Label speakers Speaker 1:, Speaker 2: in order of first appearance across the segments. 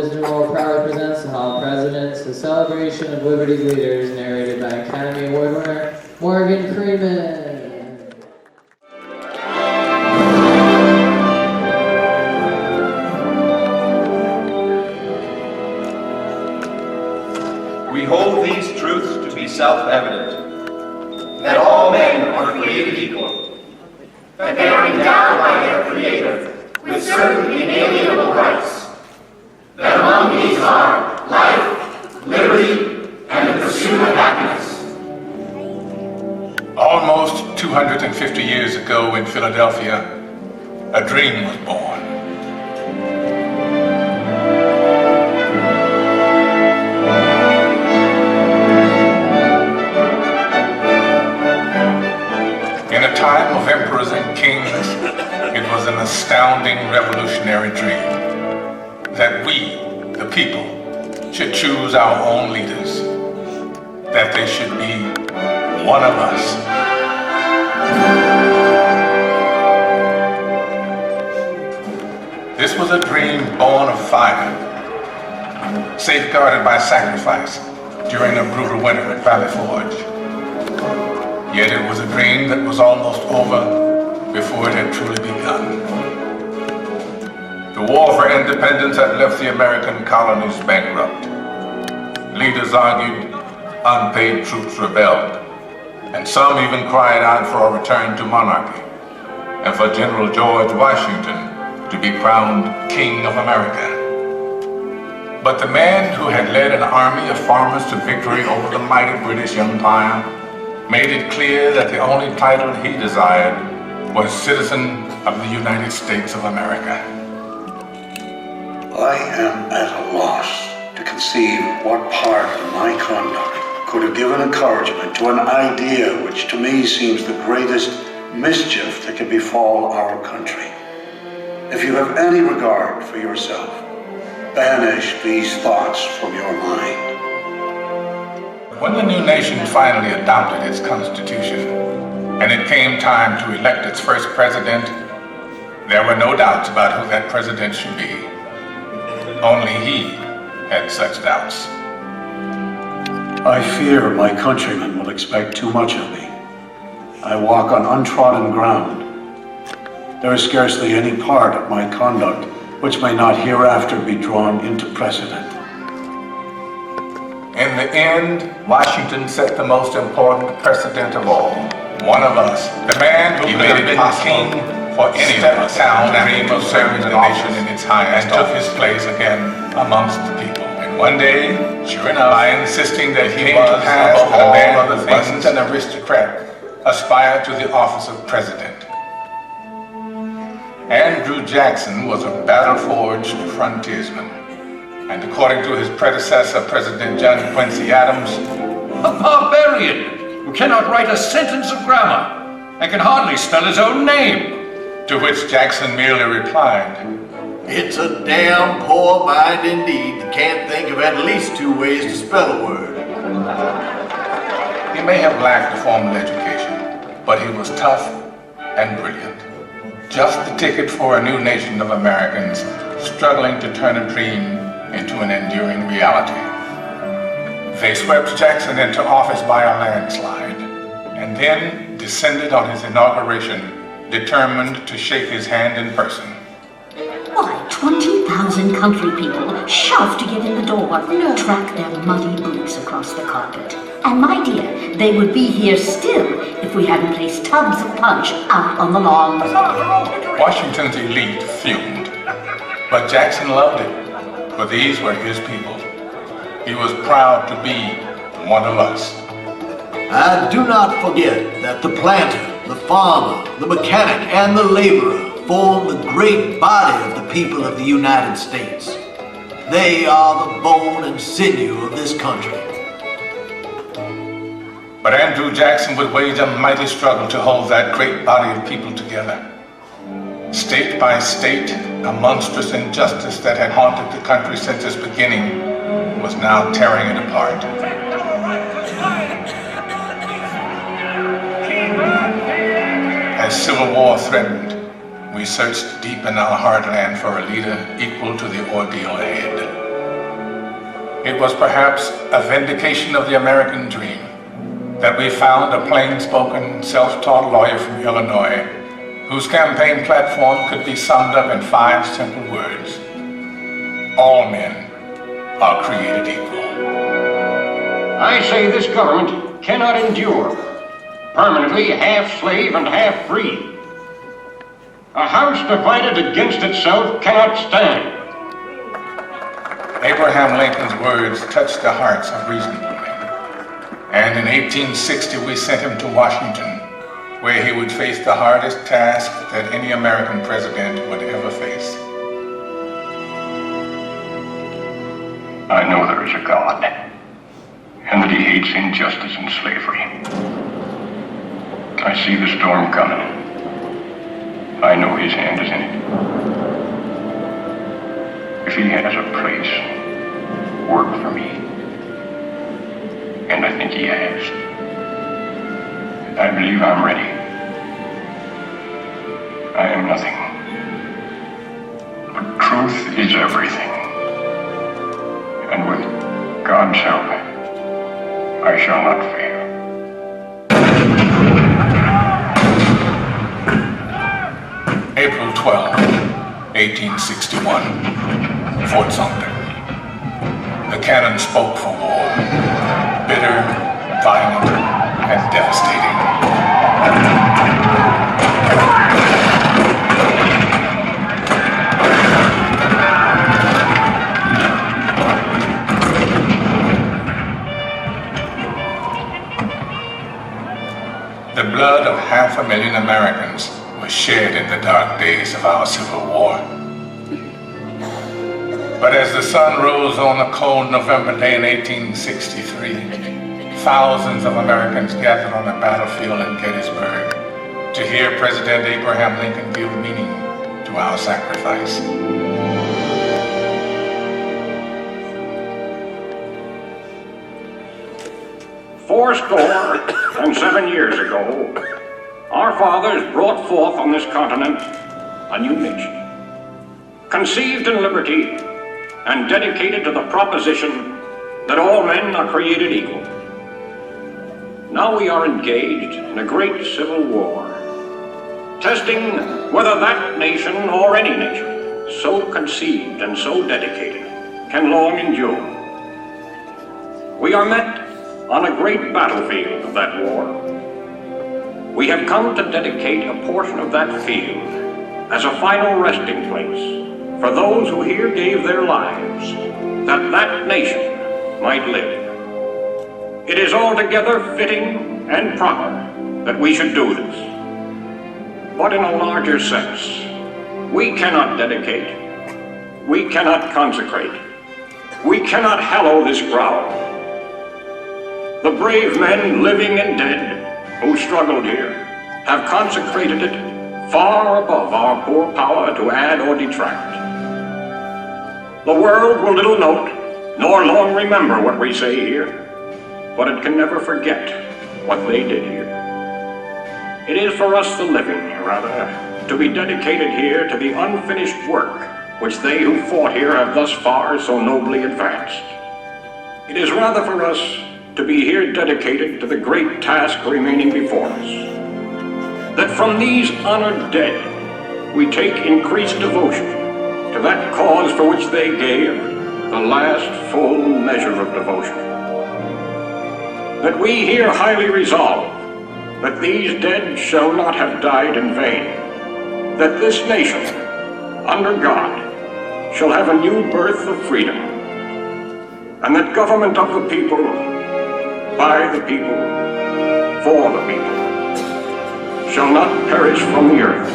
Speaker 1: Disney World proudly presents The Hall of Presidents, a celebration of Liberty's leaders, narrated by Academy Award winner Morgan Freeman.
Speaker 2: We hold these truths to be self-evident, that all men are created equal,
Speaker 3: that they are endowed by their Creator with certain inalienable rights, that among these are life, liberty, and the pursuit of happiness.
Speaker 4: Almost 250 years ago in Philadelphia, a dream was born. In a time of emperors and kings, it was an astounding revolutionary dream that we, the people, should choose our own leaders, that they should be one of us. This was a dream born of fire, safeguarded by sacrifice during a brutal winter at Valley Forge. Yet it was a dream that was almost over before it had truly begun. The war for independence had left the American colonies bankrupt. Leaders argued, unpaid troops rebelled, and some even cried out for a return to monarchy, and for General George Washington to be crowned King of America. But the man who had led an army of farmers to victory over the mighty British Empire made it clear that the only title he desired was citizen of the United States of America.
Speaker 5: I am at a loss to conceive what part of my conduct could have given encouragement to an idea which to me seems the greatest mischief that can befall our country. If you have any regard for yourself, banish these thoughts from your mind.
Speaker 4: When the new nation finally adopted its constitution, and it came time to elect its first president, there were no doubts about who that president should be. Only he had such doubts.
Speaker 5: I fear my countrymen will expect too much of me. I walk on untrodden ground. There is scarcely any part of my conduct which may not hereafter be drawn into precedent.
Speaker 4: In the end, Washington set the most important precedent of all. One of us, the man who made it possible for any of us down and dream of serving the nation in its highest, and took his place again amongst the people. And one day, sure enough, by insisting that he was, above all other things, an aristocrat, aspired to the office of president. Andrew Jackson was a battle-forged frontiersman, and according to his predecessor, President John Quincy Adams,
Speaker 6: a barbarian who cannot write a sentence of grammar and can hardly spell his own name.
Speaker 4: To which Jackson merely replied,
Speaker 7: "It's a damn poor mind indeed that can't think of at least 2 ways to spell a word."
Speaker 4: He may have lacked a formal education, but he was tough and brilliant. Just the ticket for a new nation of Americans struggling to turn a dream into an enduring reality. They swept Jackson into office by a landslide, and then descended on his inauguration, determined to shake his hand in person.
Speaker 8: Why, 20,000 country people shoved to get in the door, track their muddy boots across the carpet. And my dear, they would be here still if we hadn't placed tubs of punch out on the lawn.
Speaker 4: Washington's elite fumed, but Jackson loved it, for these were his people. He was proud to be one of us.
Speaker 7: And do not forget that the planter, the farmer, the mechanic, and the laborer form the great body of the people of the United States. They are the bone and sinew of this country.
Speaker 4: But Andrew Jackson would wage a mighty struggle to hold that great body of people together. State by state, a monstrous injustice that had haunted the country since its beginning was now tearing it apart. As civil war threatened, we searched deep in our heartland for a leader equal to the ordeal ahead. It was perhaps a vindication of the American dream that we found a plain-spoken, self-taught lawyer from Illinois whose campaign platform could be summed up in 5 simple words. All men are created equal.
Speaker 6: I say this government cannot endure permanently half slave and half free. A house divided against itself cannot stand.
Speaker 4: Abraham Lincoln's words touched the hearts of reasonable men. And in 1860 we sent him to Washington, where he would face the hardest task that any American president would ever face.
Speaker 6: I know there is a God, and that he hates injustice and slavery. I see the storm coming. I know his hand is in it. If he has a place, work for me. And I think he has. I believe I'm ready. I am nothing. But truth is everything. And with God's help, I shall not fail.
Speaker 4: April 12, 1861, Fort Sumter. The cannon spoke for war, bitter, violent, and devastating. The blood of 500,000 Americans was shed in the dark days of our Civil War. But as the sun rose on a cold November day in 1863, thousands of Americans gathered on the battlefield in Gettysburg to hear President Abraham Lincoln give meaning to our sacrifice.
Speaker 6: Fourscore and 7 years ago, our fathers brought forth on this continent a new nation, conceived in liberty and dedicated to the proposition that all men are created equal. Now we are engaged in a great civil war, testing whether that nation or any nation so conceived and so dedicated can long endure. We are met on a great battlefield of that war. We have come to dedicate a portion of that field as a final resting place for those who here gave their lives that that nation might live. It is altogether fitting and proper that we should do this. But in a larger sense, we cannot dedicate, we cannot consecrate, we cannot hallow this ground. The brave men, living and dead, who struggled here, have consecrated it far above our poor power to add or detract. The world will little note, nor long remember what we say here, but it can never forget what they did here. It is for us the living, rather, to be dedicated here to the unfinished work which they who fought here have thus far so nobly advanced. It is rather for us to be here dedicated to the great task remaining before us, that from these honored dead we take increased devotion to that cause for which they gave the last full measure of devotion. That we here highly resolve that these dead shall not have died in vain, that this nation, under God, shall have a new birth of freedom, and that government of the people, by the people, for the people, shall not perish from the earth.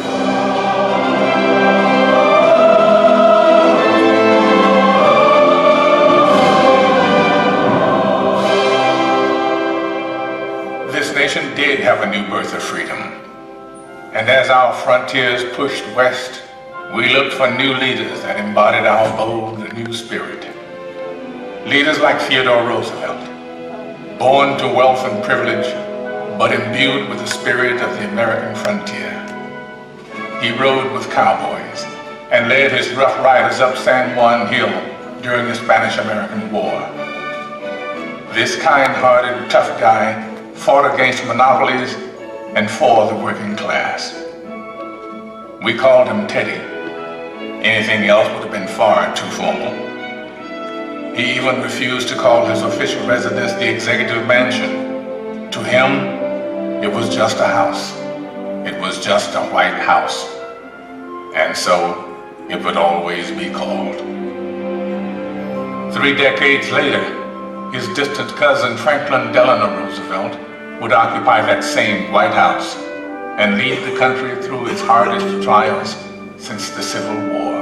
Speaker 4: This nation did have a new birth of freedom. And as our frontiers pushed west, we looked for new leaders that embodied our bold new spirit. Leaders like Theodore Roosevelt, born to wealth and privilege, but imbued with the spirit of the American frontier. He rode with cowboys and led his rough riders up San Juan Hill during the Spanish-American War. This kind-hearted, tough guy fought against monopolies and for the working class. We called him Teddy. Anything else would have been far too formal. He even refused to call his official residence the Executive Mansion. To him, it was just a house. It was just a white house. And so, it would always be called. 3 decades later, his distant cousin Franklin Delano Roosevelt would occupy that same White House and lead the country through its hardest trials since the Civil War.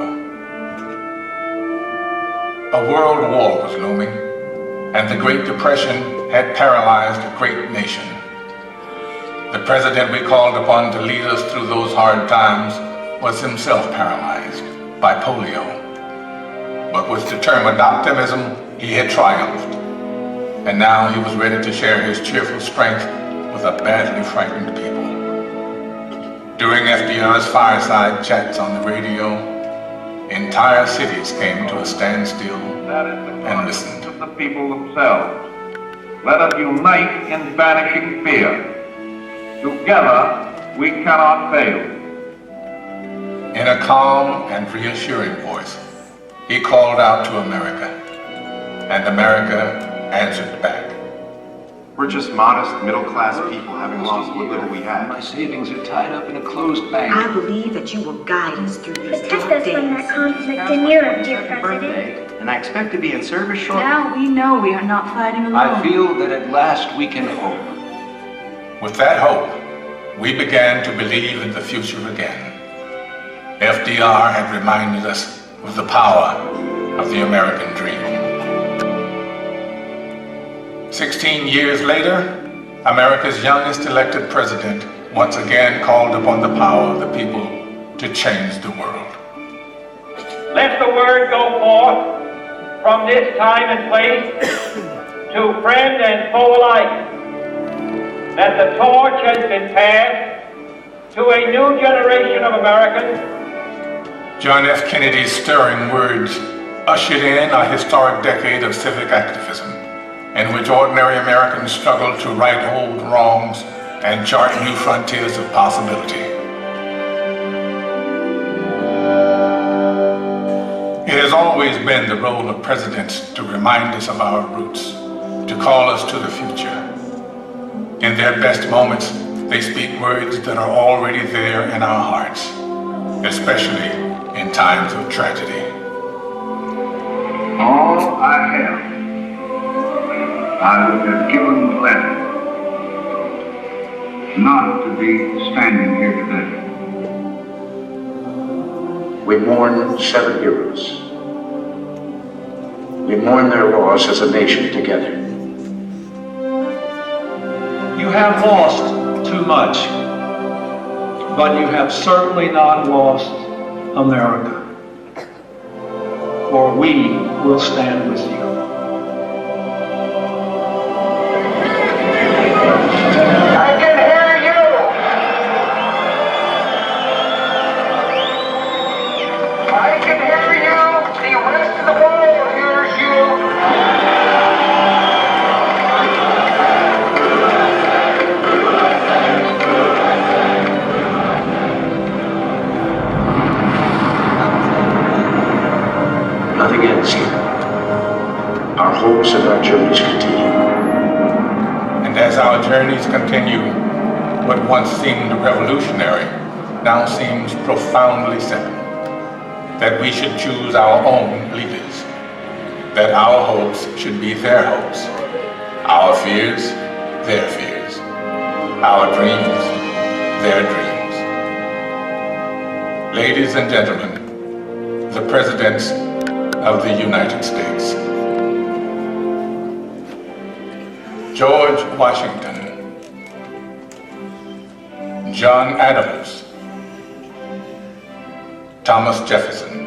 Speaker 4: A world war was looming, and the Great Depression had paralyzed a great nation. The president we called upon to lead us through those hard times was himself paralyzed by polio. But with determined optimism, he had triumphed. And now he was ready to share his cheerful strength with a badly frightened people. During FDR's fireside chats on the radio, entire cities came to a standstill and listened.
Speaker 9: Of the people themselves. Let us unite in banishing fear. Together, we cannot fail.
Speaker 4: In a calm and reassuring voice, he called out to America, and America answered back.
Speaker 10: We're just modest, middle-class people having lost what little we had.
Speaker 11: My savings are tied up in a closed bank.
Speaker 12: I believe that you will guide us through these
Speaker 13: Protect
Speaker 12: dark
Speaker 13: us from
Speaker 12: days.
Speaker 13: that conflict in Europe, dear President.
Speaker 10: And I expect to be in service shortly.
Speaker 12: Now we know we are not fighting alone.
Speaker 11: I feel that at last we can hope.
Speaker 4: With that hope, we began to believe in the future again. FDR had reminded us of the power of the American dream. 16 years later, America's youngest elected president once again called upon the power of the people to change the world.
Speaker 14: Let the word go forth from this time and place to friend and foe alike that the torch has been passed to a new generation of Americans.
Speaker 4: John F. Kennedy's stirring words ushered in a historic decade of civic activism, in which ordinary Americans struggled to right old wrongs and chart new frontiers of possibility. It has always been the role of presidents to remind us of our roots, to call us to the future. In their best moments, they speak words that are already there in our hearts, especially in times of tragedy.
Speaker 9: All I have, I would have given gladly not to be standing here today.
Speaker 15: We mourn 7 heroes. We mourn their loss as a nation together.
Speaker 11: You have lost too much, but you have certainly not lost America. For we will stand with you.
Speaker 15: Nothing ends here. Our hopes and our journeys continue.
Speaker 4: And as our journeys continue, what once seemed revolutionary now seems profoundly simple. That we should choose our own leaders. That our hopes should be their hopes. Our fears, their fears. Our dreams, their dreams. Ladies and gentlemen, the presidents of the United States. George Washington, John Adams, Thomas Jefferson,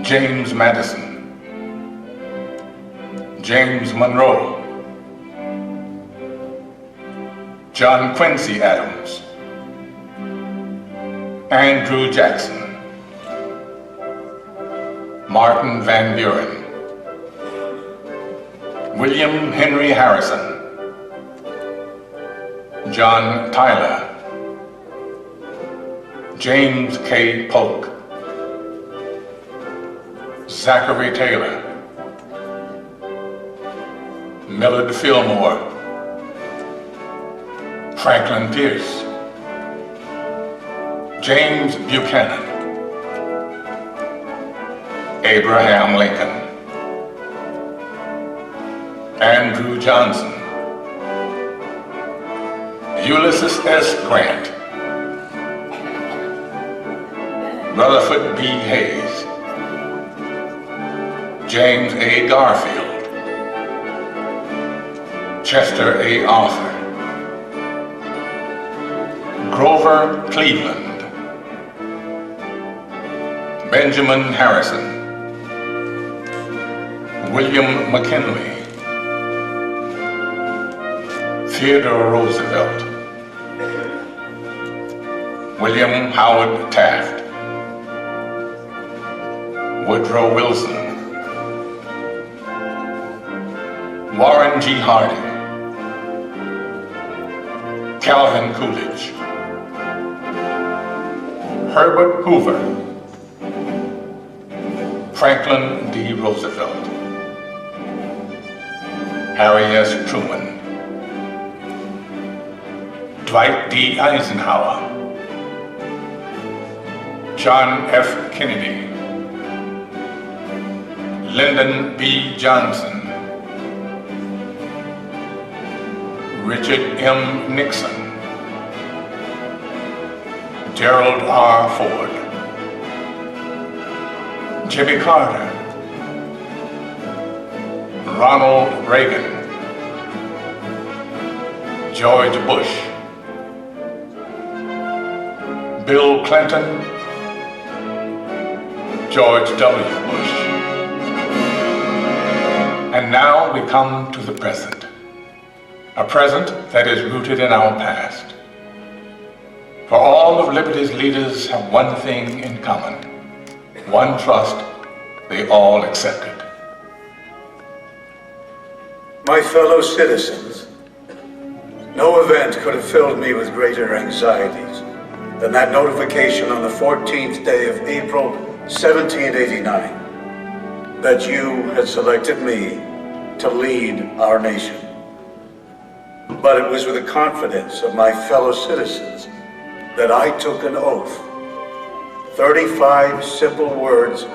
Speaker 4: James Madison, James Monroe, John Quincy Adams, Andrew Jackson, Martin Van Buren, William Henry Harrison, John Tyler, James K. Polk, Zachary Taylor, Millard Fillmore, Franklin Pierce, James Buchanan, Abraham Lincoln, Andrew Johnson, Ulysses S. Grant, Rutherford B. Hayes, James A. Garfield, Chester A. Arthur, Grover Cleveland, Benjamin Harrison, William McKinley, Theodore Roosevelt, William Howard Taft, Woodrow Wilson, Warren G. Harding, Calvin Coolidge, Herbert Hoover, Franklin D. Roosevelt, Harry S. Truman, Dwight D. Eisenhower, John F. Kennedy, Lyndon B. Johnson, Richard M. Nixon, Gerald R. Ford, Jimmy Carter, Ronald Reagan, George Bush, Bill Clinton, George W. Bush. And now we come to the present, a present that is rooted in our past. For all of liberty's leaders have one thing in common, one trust they all accepted.
Speaker 5: My fellow citizens, no event could have filled me with greater anxieties than that notification on the 14th day of April, 1789, that you had selected me to lead our nation. But it was with the confidence of my fellow citizens that I took an oath. 35 simple words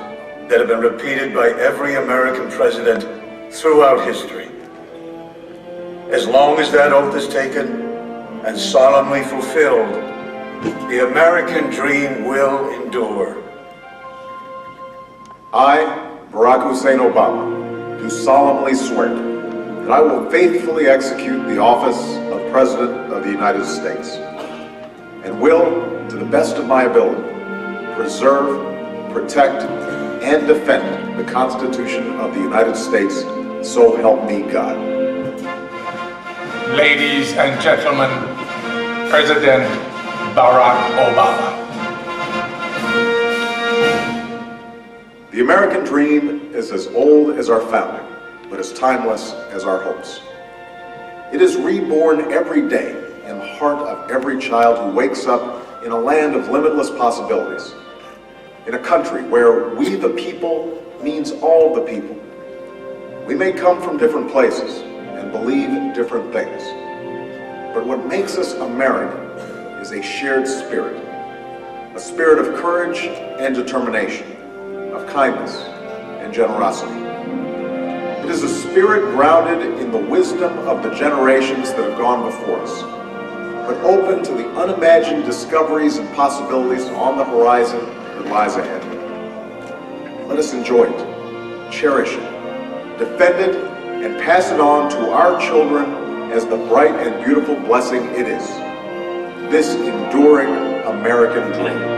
Speaker 5: that have been repeated by every American president throughout history. As long as that oath is taken and solemnly fulfilled, the American dream will endure.
Speaker 10: I, Barack Hussein Obama, do solemnly swear that I will faithfully execute the office of President of the United States and will, to the best of my ability, preserve, protect, and defend the Constitution of the United States, so help me God.
Speaker 4: Ladies and gentlemen, President Barack Obama.
Speaker 10: The American dream is as old as our founding, but as timeless as our hopes. It is reborn every day in the heart of every child who wakes up in a land of limitless possibilities, in a country where we the people means all the people. We may come from different places and believe different things, but what makes us American is a shared spirit, a spirit of courage and determination, of kindness and generosity. It is a spirit grounded in the wisdom of the generations that have gone before us, but open to the unimagined discoveries and possibilities on the horizon that lies ahead. Let us enjoy it, cherish it, defend it, and pass it on to our children as the bright and beautiful blessing it is, this enduring American dream.